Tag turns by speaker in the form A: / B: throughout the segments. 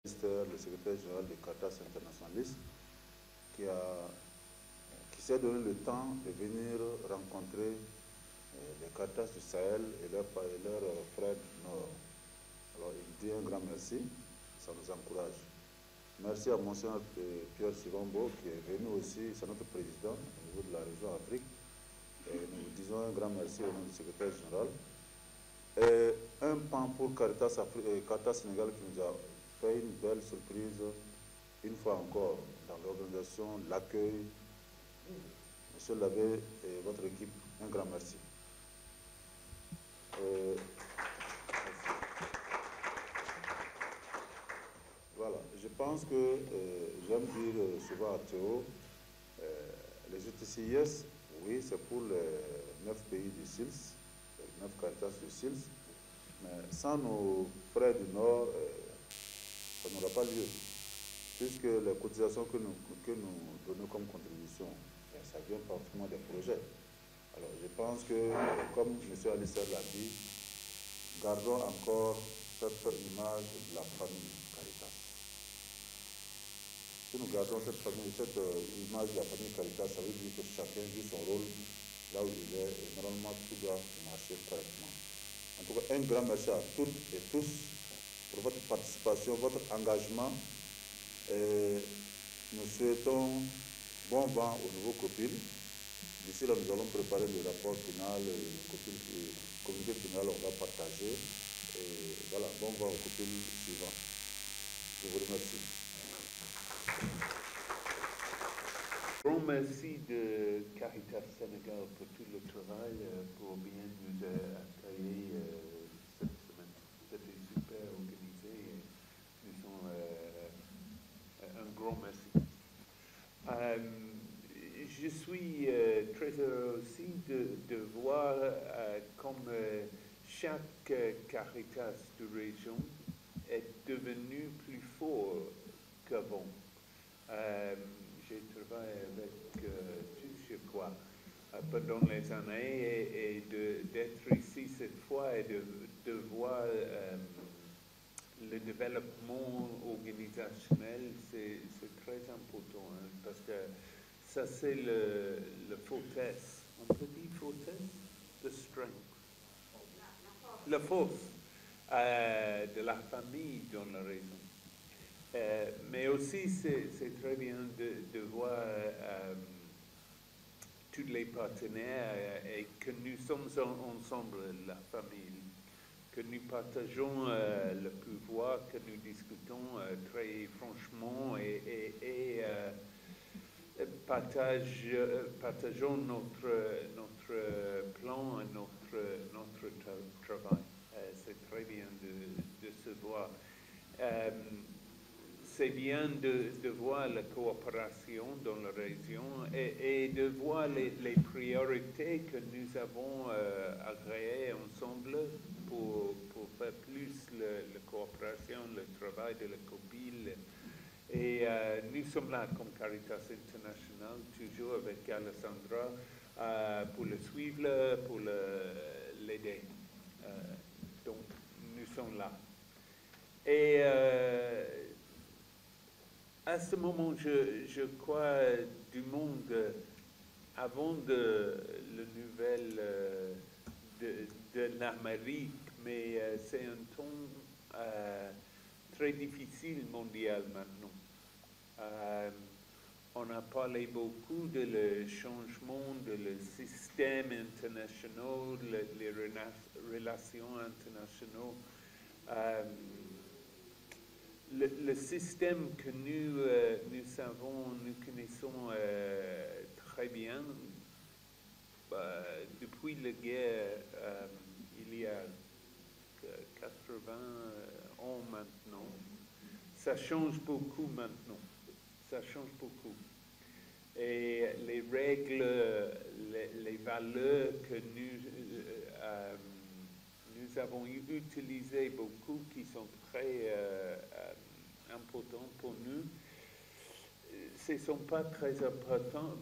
A: Le secrétaire général de Caritas Internationalis, qui s'est donné le temps de venir rencontrer les Caritas du Sahel et leurs frères du Nord. Alors il dit un grand merci, ça nous encourage. Merci à Monseigneur Pierre Sivambo qui est venu aussi, c'est notre président au niveau de la région Afrique. Et nous vous disons un grand merci au nom du secrétaire général. Et un pan pour Caritas Sénégal qui nous a fait une belle surprise, une fois encore, dans l'organisation, l'accueil. Monsieur l'abbé et votre équipe, un grand merci. Voilà, je pense que j'aime dire souvent à Théo, les UTCIS, oui, c'est pour les 9 pays du SILS, les 9 Caritas du SILS, mais sans nos frères du Nord, ça n'aura pas lieu, puisque les cotisations que nous donnons comme contribution, ça vient parfaitement des projets. Alors je pense que, comme M. Alisser l'a dit, gardons encore cette image de la famille Caritas. Si nous gardons cette image de la famille Caritas, ça veut dire que chacun joue son rôle là où il est, et normalement tout doit marcher correctement. En tout cas, un grand merci à toutes et tous pour votre participation, votre engagement. Et nous souhaitons bon vent au nouveau COPIL. D'ici là, nous allons préparer le rapport final, le communiqué final, on va partager. Et voilà, bon vent au COPIL suivant. Je vous remercie.
B: Grand merci de Caritas Sénégal pour tout le travail, pour bien nous accueillir cette semaine. C'était super organisé et nous sommes un grand merci. Je suis très heureux aussi de voir comme chaque Caritas de région est devenu plus fort qu'avant. J'ai travaillé avec tous, je crois, pendant les années et d'être ici cette fois et de voir le développement organisationnel, c'est très important, hein, parce que ça c'est le fortesse, on peut dire fortesse, the strength, la force de la famille dans la région. Mais aussi, c'est très bien de voir tous les partenaires et que nous sommes ensemble, la famille, que nous partageons le pouvoir, que nous discutons très franchement et partageons notre plan et notre travail. C'est très bien de se voir. C'est bien de voir la coopération dans la région et de voir les priorités que nous avons agréées ensemble pour faire plus la coopération, le travail de la COPIL. Et nous sommes là comme Caritas International, toujours avec Alessandra, pour le suivre, pour l'aider. Donc, nous sommes là. Et à ce moment, je crois, du monde, avant la nouvelle de l'Amérique, mais c'est un temps très difficile mondial maintenant. On a parlé beaucoup de le changement de le système international, les relations internationales. Le système que nous connaissons très bien, depuis la guerre, il y a 80 ans maintenant, ça change beaucoup maintenant, ça change beaucoup. Et les règles, les valeurs que nous avons utilisées beaucoup, qui sont très importantes pour nous, ce ne sont pas très importants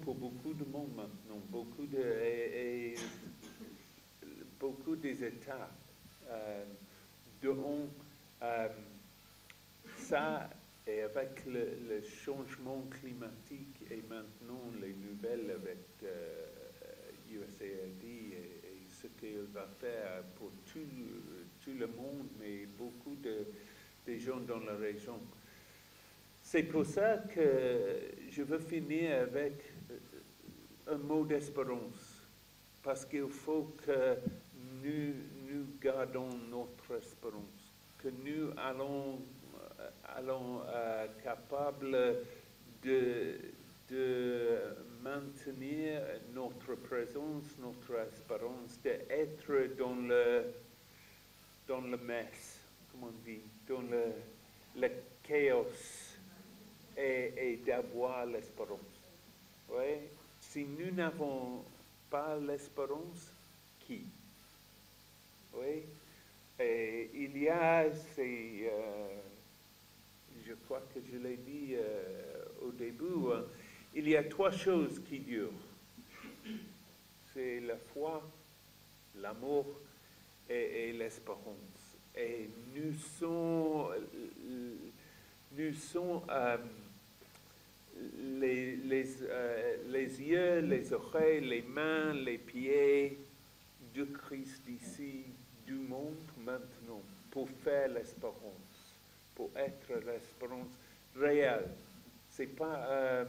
B: pour beaucoup de monde maintenant, beaucoup des États dont ça, et avec le changement climatique et maintenant les nouvelles avec USAID et ce qu'il va faire pour tout le monde, mais beaucoup de gens dans la région. C'est pour ça que je veux finir avec un mot d'espérance, parce qu'il faut que nous gardons notre espérance, que nous allons capables de maintenir notre présence, notre espérance, d'être dans le mess, comme on dit, dans le chaos et d'avoir l'espérance. Ouais? Si nous n'avons pas l'espérance, qui? Oui? Et il y a je crois que je l'ai dit au début, il y a 3 choses qui durent. C'est la foi, l'amour et l'espérance. Et nous sommes les yeux, les oreilles, les mains, les pieds du Christ ici, du monde maintenant, pour faire l'espérance, pour être l'espérance réelle. Ce n'est pas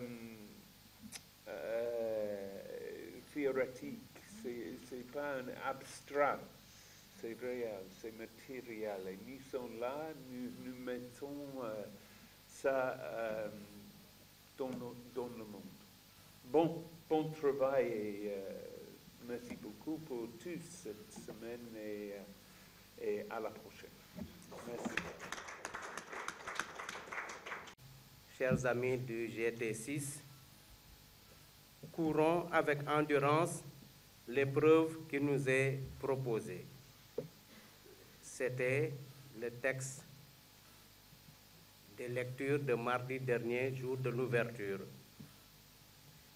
B: théorétique, ce n'est pas un abstrait, c'est réel, c'est matériel. Et nous sommes là, nous mettons ça dans le monde. Bon travail et merci beaucoup pour toute cette semaine et à la prochaine. Merci.
C: Chers amis du GT6, courons avec endurance l'épreuve qui nous est proposée. C'était le texte des lectures de mardi dernier, jour de l'ouverture.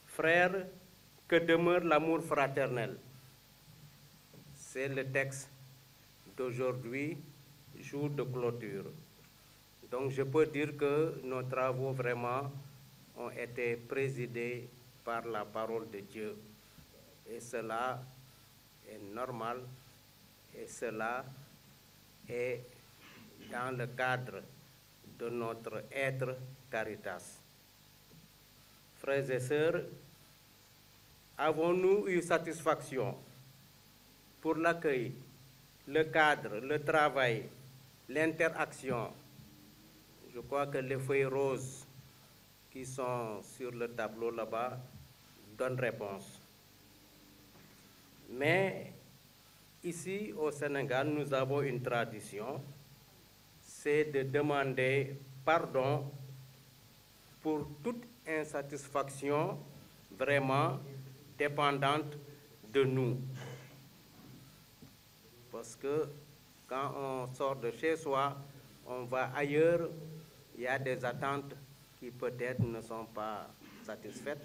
C: Frères, que demeure l'amour fraternel? C'est le texte d'aujourd'hui, jour de clôture. Donc je peux dire que nos travaux vraiment ont été présidés par la parole de Dieu. Et cela est normal, et cela est dans le cadre de notre être Caritas. Frères et sœurs, avons-nous eu satisfaction pour l'accueil, le cadre, le travail, l'interaction? Je crois que les feuilles roses qui sont sur le tableau là-bas donnent réponse. Mais ici au Sénégal, nous avons une tradition, c'est de demander pardon pour toute insatisfaction vraiment dépendante de nous. Parce que quand on sort de chez soi, on va ailleurs, il y a des attentes qui peut-être ne sont pas satisfaites,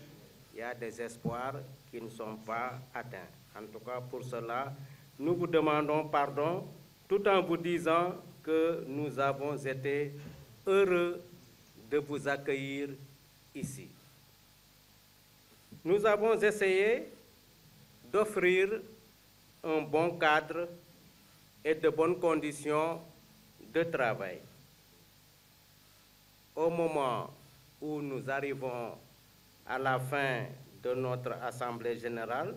C: il y a des espoirs qui ne sont pas atteints. En tout cas, pour cela, nous vous demandons pardon tout en vous disant que nous avons été heureux de vous accueillir ici. Nous avons essayé d'offrir un bon cadre et de bonnes conditions de travail. Au moment où nous arrivons à la fin de notre Assemblée générale,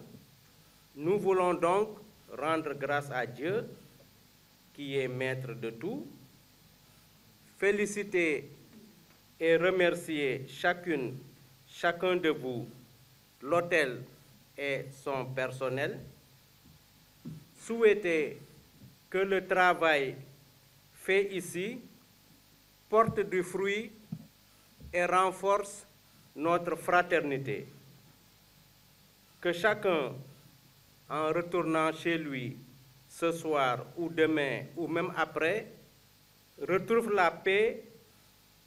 C: nous voulons donc rendre grâce à Dieu, qui est maître de tout, féliciter et remercier chacun de vous, l'hôtel et son personnel, souhaiter que le travail fait ici porte du fruit et renforce notre fraternité. Que chacun, en retournant chez lui ce soir ou demain ou même après, retrouve la paix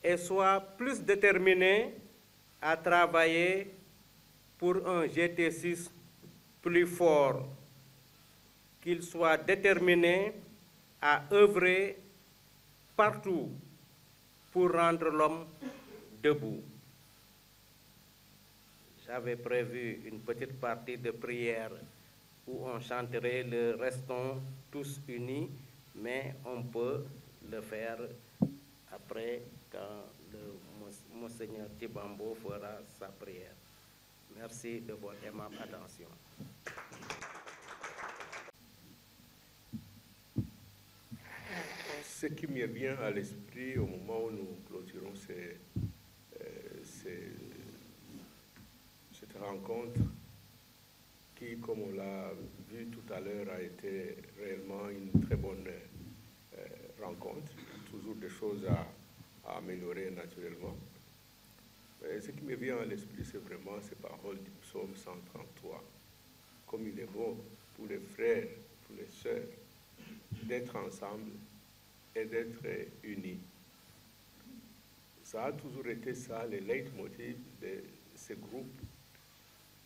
C: et soit plus déterminé à travailler pour un GT6 plus fort, qu'il soit déterminé à œuvrer partout pour rendre l'homme debout. J'avais prévu une petite partie de prière où on chanterait le Restons tous unis, mais on peut le faire après quand le Monseigneur Tibambo fera sa prière. Merci de votre aimable attention.
D: Ce qui me vient à l'esprit au moment où nous clôturons cette rencontre, qui, comme on l'a vu tout à l'heure, a été réellement une très bonne rencontre, toujours des choses à améliorer naturellement. Mais ce qui me vient à l'esprit, c'est vraiment ces paroles du psaume 133. Comme il est bon pour les frères, pour les sœurs, d'être ensemble et d'être unis. Ça a toujours été ça, le leitmotiv de ce groupe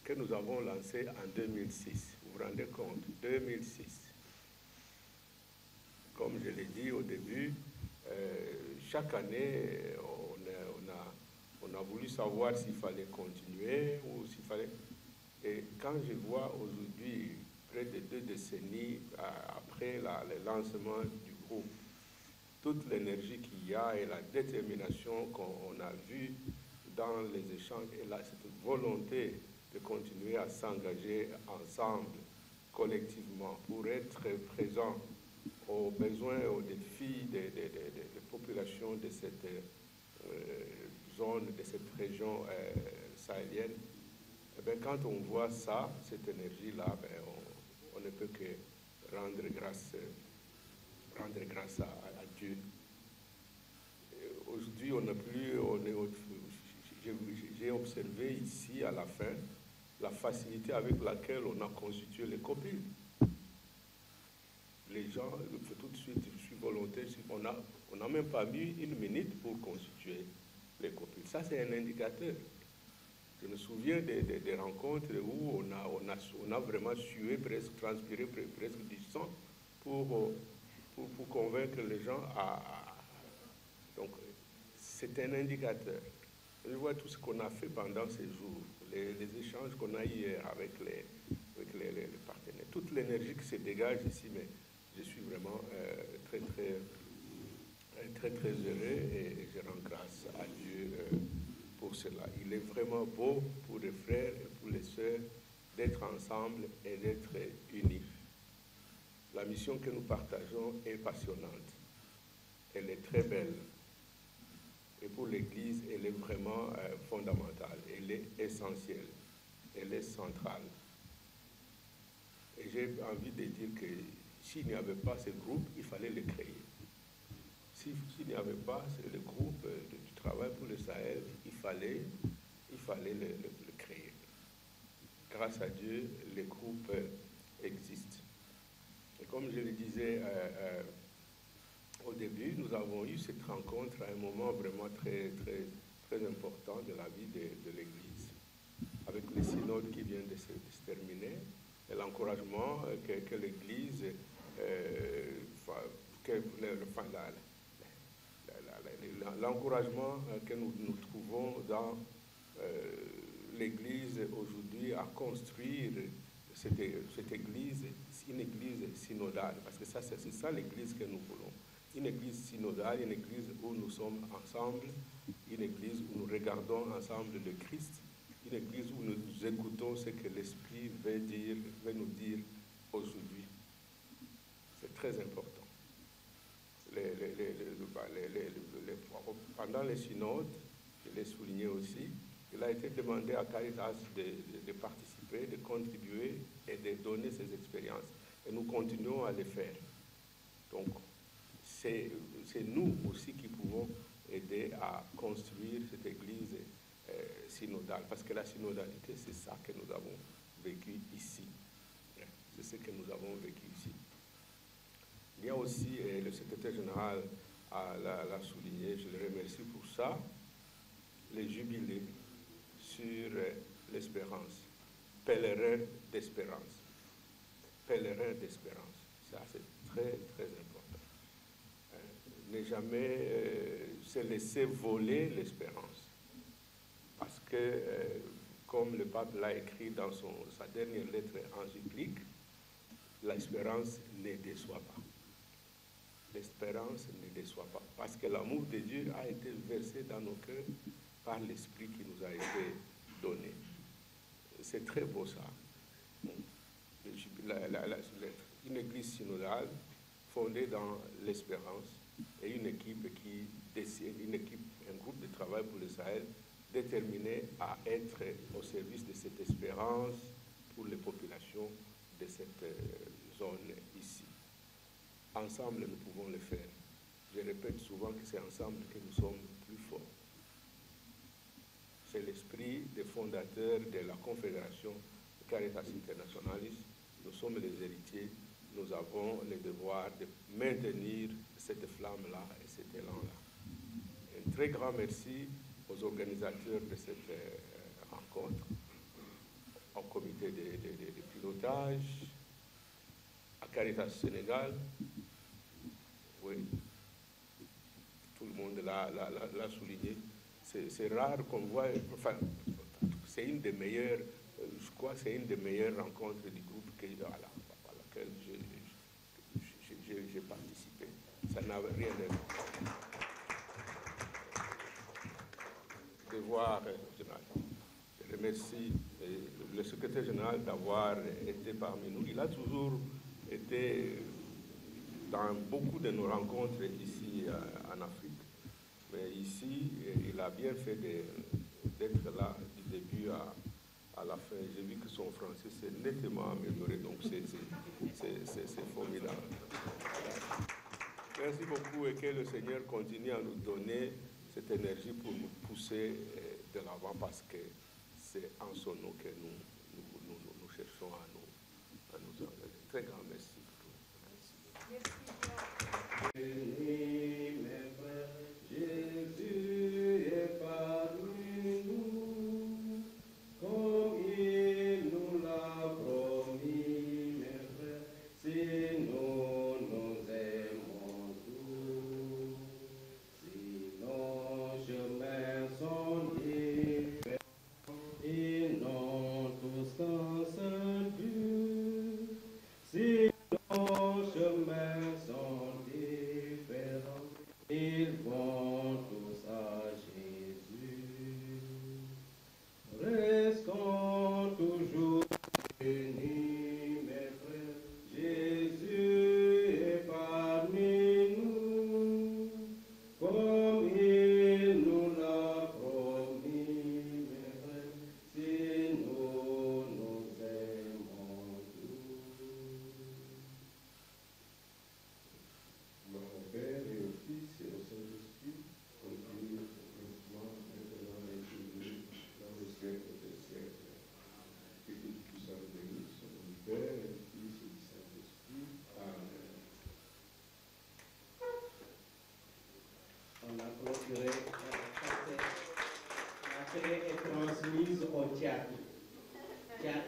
D: que nous avons lancé en 2006. Vous vous rendez compte, 2006. Comme je l'ai dit au début, chaque année, on a voulu savoir s'il fallait continuer ou s'il fallait... Et quand je vois aujourd'hui, près de 2 décennies après le lancement du groupe, toute l'énergie qu'il y a et la détermination qu'on a vue dans les échanges et cette volonté de continuer à s'engager ensemble, collectivement, pour être présent aux besoins, aux défis des populations de cette zone, de cette région sahélienne. Eh bien, quand on voit ça, cette énergie-là, on ne peut que rendre grâce à Dieu. Aujourd'hui, j'ai observé ici à la fin la facilité avec laquelle on a constitué les copiles. Les gens, tout de suite, je suis volontaire, on n'a même pas mis 1 minute pour constituer les copiles. Ça, c'est un indicateur. Je me souviens des rencontres où on a vraiment sué, presque transpiré, presque du sang pour convaincre les gens Donc, c'est un indicateur. Je vois tout ce qu'on a fait pendant ces jours, les échanges qu'on a hier avec les partenaires, toute l'énergie qui se dégage ici, mais je suis vraiment très heureux et je rends grâce à Dieu pour cela. Il est vraiment beau pour les frères et pour les sœurs d'être ensemble et d'être unis. La mission que nous partageons est passionnante. Elle est très belle. Et pour l'Église, elle est vraiment fondamentale. Elle est essentielle. Elle est centrale. Et j'ai envie de dire que s'il n'y avait pas ce groupe, il fallait le créer. S'il n'y avait pas le groupe du travail pour le Sahel, il fallait le créer. Grâce à Dieu, le groupe existe. Et comme je le disais au début, nous avons eu cette rencontre à un moment vraiment très important de la vie de l'Église, avec le synode qui vient de se terminer, et l'encouragement que l'Église, l'encouragement que nous trouvons dans l'Église aujourd'hui à construire cette Église, une Église synodale, parce que c'est ça l'Église que nous voulons. Une Église synodale, une Église où nous sommes ensemble, une Église où nous regardons ensemble le Christ, une Église où nous écoutons ce que l'Esprit veut nous dire aujourd'hui. C'est très important. Pendant les synodes, je l'ai souligné aussi, il a été demandé à Caritas de participer, de contribuer et de donner ses expériences. Et nous continuons à le faire. Donc, c'est nous aussi qui pouvons aider à construire cette Église synodale. Parce que la synodalité, c'est ça que nous avons vécu ici. C'est ce que nous avons vécu ici. Il y a aussi, le secrétaire général l'a souligné, je le remercie pour ça, les jubilés sur l'espérance. Pèlerin d'espérance. Pèlerin d'espérance. Ça, c'est très important. ne jamais se laisser voler l'espérance. Parce que, comme le pape l'a écrit dans sa dernière lettre encyclique, l'espérance ne déçoit pas. L'espérance ne déçoit pas. Parce que l'amour de Dieu a été versé dans nos cœurs par l'Esprit qui nous a été donné. C'est très beau ça. Une église synodale fondée dans l'espérance et une équipe qui décide, un groupe de travail pour le Sahel déterminé à être au service de cette espérance pour les populations de cette zone ici. Ensemble, nous pouvons le faire. Je répète souvent que c'est ensemble que nous sommes plus forts. C'est l'esprit des fondateurs de la Confédération Caritas Internationalis. Nous sommes les héritiers. Nous avons le devoir de maintenir cette flamme-là et cet élan-là. Un très grand merci aux organisateurs de cette rencontre, au comité de pilotage, à Caritas Sénégal. Oui, tout le monde l'a souligné. C'est rare qu'on voit, enfin, c'est une des meilleures, je crois, c'est une des meilleures rencontres du groupe à laquelle j'ai participé. Ça n'a rien de voir général. Je remercie le secrétaire général d'avoir été parmi nous. Il a toujours été dans beaucoup de nos rencontres ici en Afrique. Mais ici, il a bien fait d'être là du début à la fin. J'ai vu que son français s'est nettement amélioré, donc c'est formidable. Merci beaucoup et que le Seigneur continue à nous donner cette énergie pour nous pousser de l'avant parce que c'est en son nom que nous cherchons à nous engager. Très grand merci.
E: Bénis mes frères, Jésus est parmi nous, comme il nous l'a promis, mes frères, si nous nous aimons tous, si nos chemins sont différents, ils n'ont tous qu'un seul but, si nos chemins sont différents, ils vont tous à Jésus. Restons toujours unis, mes frères. Jésus est parmi nous, comme il nous l'a promis, mes frères, si nous nous aimons tous. Au Père et au Fils et au Saint-Esprit, continue au commencement, maintenant et toujours, dans le siècle des siècles. Que Dieu puissant bénisse au nom du Père et du Fils et du Saint-Esprit. Amen. On a clôturé la paix est transmise au théâtre.